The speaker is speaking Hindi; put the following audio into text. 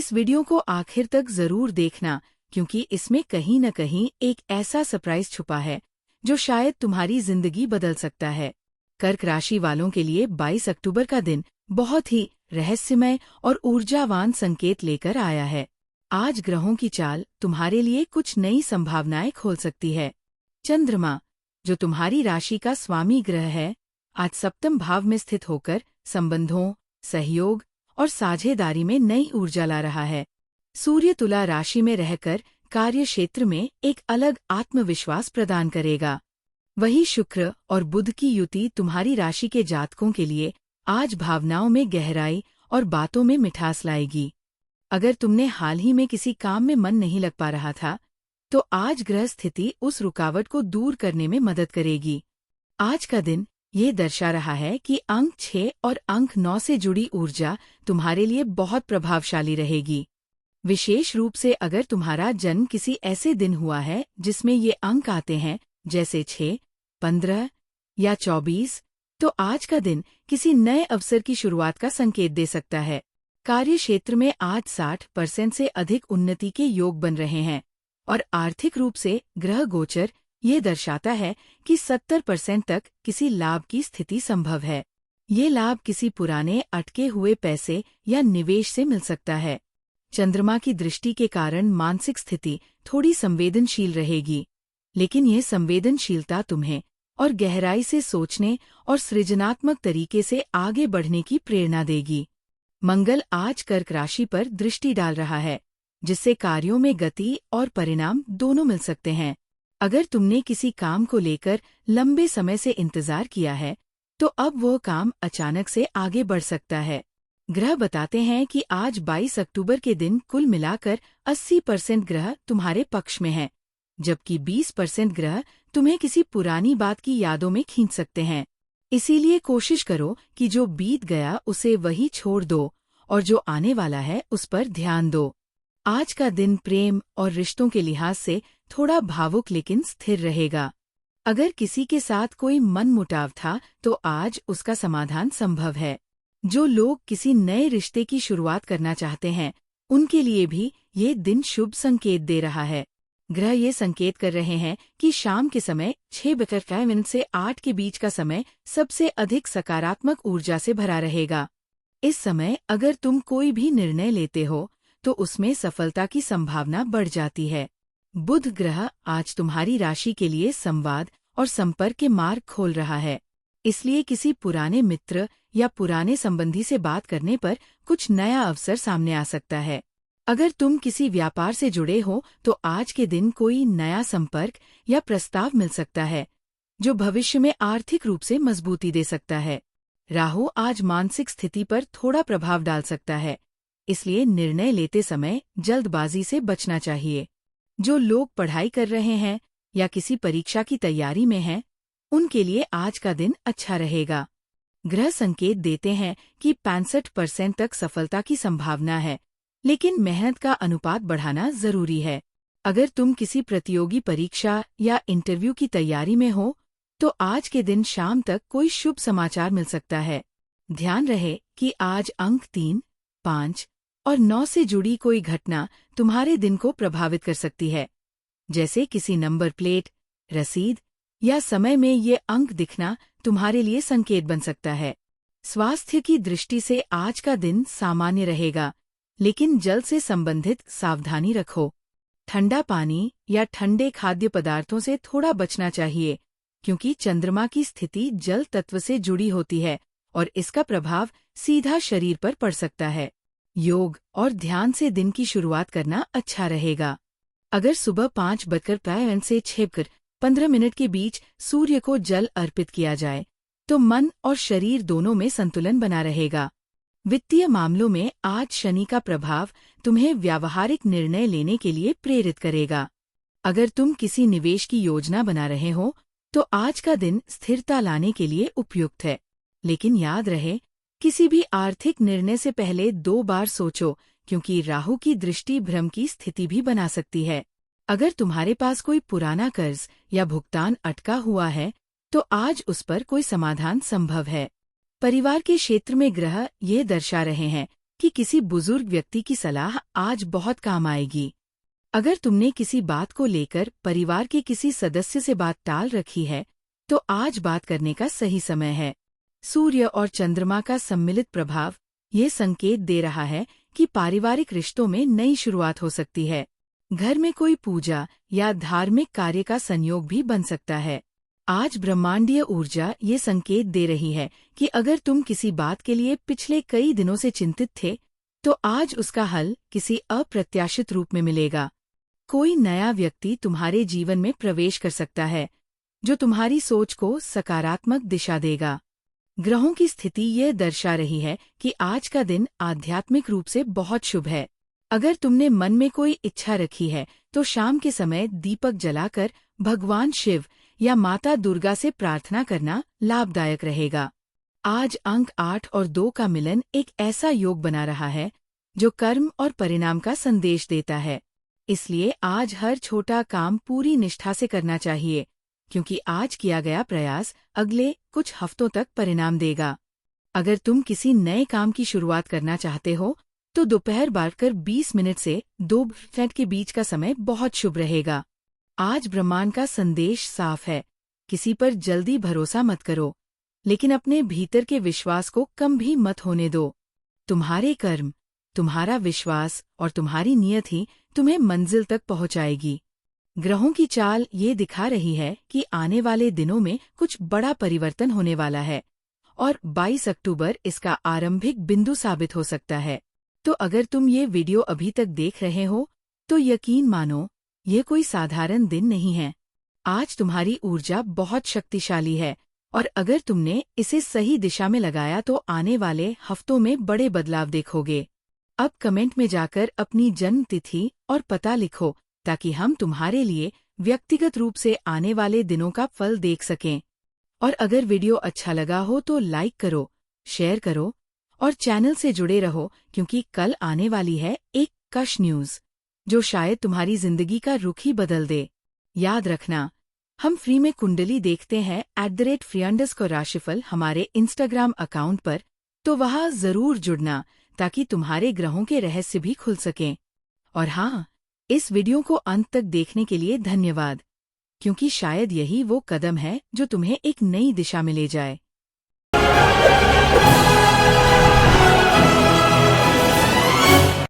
इस वीडियो को आखिर तक जरूर देखना, क्योंकि इसमें कहीं न कहीं एक ऐसा सरप्राइज छुपा है जो शायद तुम्हारी जिंदगी बदल सकता है। कर्क राशि वालों के लिए 22 अक्टूबर का दिन बहुत ही रहस्यमय और ऊर्जावान संकेत लेकर आया है। आज ग्रहों की चाल तुम्हारे लिए कुछ नई संभावनाएं खोल सकती है। चंद्रमा, जो तुम्हारी राशि का स्वामी ग्रह है, आज सप्तम भाव में स्थित होकर संबंधों, सहयोग और साझेदारी में नई ऊर्जा ला रहा है। सूर्य तुला राशि में रहकर कार्य क्षेत्र में एक अलग आत्मविश्वास प्रदान करेगा। वही शुक्र और बुध की युति तुम्हारी राशि के जातकों के लिए आज भावनाओं में गहराई और बातों में मिठास लाएगी। अगर तुमने हाल ही में किसी काम में मन नहीं लग पा रहा था, तो आज ग्रह स्थिति उस रुकावट को दूर करने में मदद करेगी। आज का दिन ये दर्शा रहा है कि अंक 6 और अंक 9 से जुड़ी ऊर्जा तुम्हारे लिए बहुत प्रभावशाली रहेगी। विशेष रूप से अगर तुम्हारा जन्म किसी ऐसे दिन हुआ है जिसमें ये अंक आते हैं, जैसे 6, 15 या 24, तो आज का दिन किसी नए अवसर की शुरुआत का संकेत दे सकता है। कार्य क्षेत्र में आज 60% से अधिक उन्नति के योग बन रहे हैं और आर्थिक रूप से ग्रह गोचर ये दर्शाता है कि 70% तक किसी लाभ की स्थिति संभव है। ये लाभ किसी पुराने अटके हुए पैसे या निवेश से मिल सकता है। चंद्रमा की दृष्टि के कारण मानसिक स्थिति थोड़ी संवेदनशील रहेगी, लेकिन यह संवेदनशीलता तुम्हें और गहराई से सोचने और सृजनात्मक तरीके से आगे बढ़ने की प्रेरणा देगी। मंगल आज कर्क राशि पर दृष्टि डाल रहा है, जिससे कार्यों में गति और परिणाम दोनों मिल सकते हैं। अगर तुमने किसी काम को लेकर लंबे समय से इंतजार किया है, तो अब वह काम अचानक से आगे बढ़ सकता है। ग्रह बताते हैं कि आज 22 अक्टूबर के दिन कुल मिलाकर 80% ग्रह तुम्हारे पक्ष में हैं, जबकि 20% ग्रह तुम्हें किसी पुरानी बात की यादों में खींच सकते हैं। इसीलिए कोशिश करो कि जो बीत गया उसे वही छोड़ दो और जो आने वाला है उस पर ध्यान दो। आज का दिन प्रेम और रिश्तों के लिहाज से थोड़ा भावुक लेकिन स्थिर रहेगा। अगर किसी के साथ कोई मनमुटाव था, तो आज उसका समाधान संभव है। जो लोग किसी नए रिश्ते की शुरुआत करना चाहते हैं, उनके लिए भी ये दिन शुभ संकेत दे रहा है। ग्रह ये संकेत कर रहे हैं कि शाम के समय 6:05 से 8 के बीच का समय सबसे अधिक सकारात्मक ऊर्जा से भरा रहेगा। इस समय अगर तुम कोई भी निर्णय लेते हो, तो उसमें सफलता की संभावना बढ़ जाती है। बुध ग्रह आज तुम्हारी राशि के लिए संवाद और संपर्क के मार्ग खोल रहा है, इसलिए किसी पुराने मित्र या पुराने संबंधी से बात करने पर कुछ नया अवसर सामने आ सकता है। अगर तुम किसी व्यापार से जुड़े हो, तो आज के दिन कोई नया संपर्क या प्रस्ताव मिल सकता है, जो भविष्य में आर्थिक रूप से मजबूती दे सकता है। राहु आज मानसिक स्थिति पर थोड़ा प्रभाव डाल सकता है, इसलिए निर्णय लेते समय जल्दबाजी से बचना चाहिए। जो लोग पढ़ाई कर रहे हैं या किसी परीक्षा की तैयारी में हैं, उनके लिए आज का दिन अच्छा रहेगा। ग्रह संकेत देते हैं कि 65% तक सफलता की संभावना है, लेकिन मेहनत का अनुपात बढ़ाना जरूरी है। अगर तुम किसी प्रतियोगी परीक्षा या इंटरव्यू की तैयारी में हो, तो आज के दिन शाम तक कोई शुभ समाचार मिल सकता है। ध्यान रहे कि आज अंक 3, 5 और 9 से जुड़ी कोई घटना तुम्हारे दिन को प्रभावित कर सकती है, जैसे किसी नंबर प्लेट, रसीद या समय में ये अंक दिखना तुम्हारे लिए संकेत बन सकता है। स्वास्थ्य की दृष्टि से आज का दिन सामान्य रहेगा, लेकिन जल से संबंधित सावधानी रखो। ठंडा पानी या ठंडे खाद्य पदार्थों से थोड़ा बचना चाहिए, क्योंकि चंद्रमा की स्थिति जल तत्व से जुड़ी होती है और इसका प्रभाव सीधा शरीर पर पड़ सकता है। योग और ध्यान से दिन की शुरुआत करना अच्छा रहेगा। अगर सुबह 5:05 से 6:15 के बीच सूर्य को जल अर्पित किया जाए, तो मन और शरीर दोनों में संतुलन बना रहेगा। वित्तीय मामलों में आज शनि का प्रभाव तुम्हें व्यावहारिक निर्णय लेने के लिए प्रेरित करेगा। अगर तुम किसी निवेश की योजना बना रहे हो, तो आज का दिन स्थिरता लाने के लिए उपयुक्त है, लेकिन याद रहे, किसी भी आर्थिक निर्णय से पहले 2 बार सोचो, क्योंकि राहु की दृष्टि भ्रम की स्थिति भी बना सकती है। अगर तुम्हारे पास कोई पुराना कर्ज या भुगतान अटका हुआ है, तो आज उस पर कोई समाधान संभव है। परिवार के क्षेत्र में ग्रह ये दर्शा रहे हैं कि किसी बुजुर्ग व्यक्ति की सलाह आज बहुत काम आएगी। अगर तुमने किसी बात को लेकर परिवार के किसी सदस्य से बात टाल रखी है, तो आज बात करने का सही समय है। सूर्य और चंद्रमा का सम्मिलित प्रभाव ये संकेत दे रहा है कि पारिवारिक रिश्तों में नई शुरुआत हो सकती है। घर में कोई पूजा या धार्मिक कार्य का संयोग भी बन सकता है। आज ब्रह्मांडीय ऊर्जा ये संकेत दे रही है कि अगर तुम किसी बात के लिए पिछले कई दिनों से चिंतित थे, तो आज उसका हल किसी अप्रत्याशित रूप में मिलेगा। कोई नया व्यक्ति तुम्हारे जीवन में प्रवेश कर सकता है, जो तुम्हारी सोच को सकारात्मक दिशा देगा। ग्रहों की स्थिति यह दर्शा रही है कि आज का दिन आध्यात्मिक रूप से बहुत शुभ है। अगर तुमने मन में कोई इच्छा रखी है, तो शाम के समय दीपक जलाकर भगवान शिव या माता दुर्गा से प्रार्थना करना लाभदायक रहेगा। आज अंक 8 और 2 का मिलन एक ऐसा योग बना रहा है जो कर्म और परिणाम का संदेश देता है। इसलिए आज हर छोटा काम पूरी निष्ठा से करना चाहिए, क्योंकि आज किया गया प्रयास अगले कुछ हफ्तों तक परिणाम देगा। अगर तुम किसी नए काम की शुरुआत करना चाहते हो, तो दोपहर 12:20 से 2 के बीच का समय बहुत शुभ रहेगा। आज ब्रह्मांड का संदेश साफ है, किसी पर जल्दी भरोसा मत करो, लेकिन अपने भीतर के विश्वास को कम भी मत होने दो। तुम्हारे कर्म, तुम्हारा विश्वास और तुम्हारी नियत ही तुम्हें मंजिल तक पहुंचाएगी। ग्रहों की चाल ये दिखा रही है कि आने वाले दिनों में कुछ बड़ा परिवर्तन होने वाला है, और 22 अक्टूबर इसका आरंभिक बिंदु साबित हो सकता है। तो अगर तुम ये वीडियो अभी तक देख रहे हो, तो यकीन मानो ये कोई साधारण दिन नहीं है। आज तुम्हारी ऊर्जा बहुत शक्तिशाली है, और अगर तुमने इसे सही दिशा में लगाया तो आने वाले हफ्तों में बड़े बदलाव देखोगे। अब कमेंट में जाकर अपनी जन्म तिथि और पता लिखो, ताकि हम तुम्हारे लिए व्यक्तिगत रूप से आने वाले दिनों का फल देख सकें। और अगर वीडियो अच्छा लगा हो तो लाइक करो, शेयर करो और चैनल से जुड़े रहो, क्योंकि कल आने वाली है एक कश न्यूज़ जो शायद तुम्हारी जिंदगी का रुख ही बदल दे। याद रखना, हम फ्री में कुंडली देखते हैं @free_ राशिफल हमारे इंस्टाग्राम अकाउंट पर, तो वहाँ जरूर जुड़ना ताकि तुम्हारे ग्रहों के रहस्य भी खुल सकें। और हाँ, इस वीडियो को अंत तक देखने के लिए धन्यवाद, क्योंकि शायद यही वो कदम है जो तुम्हें एक नई दिशा में ले जाए।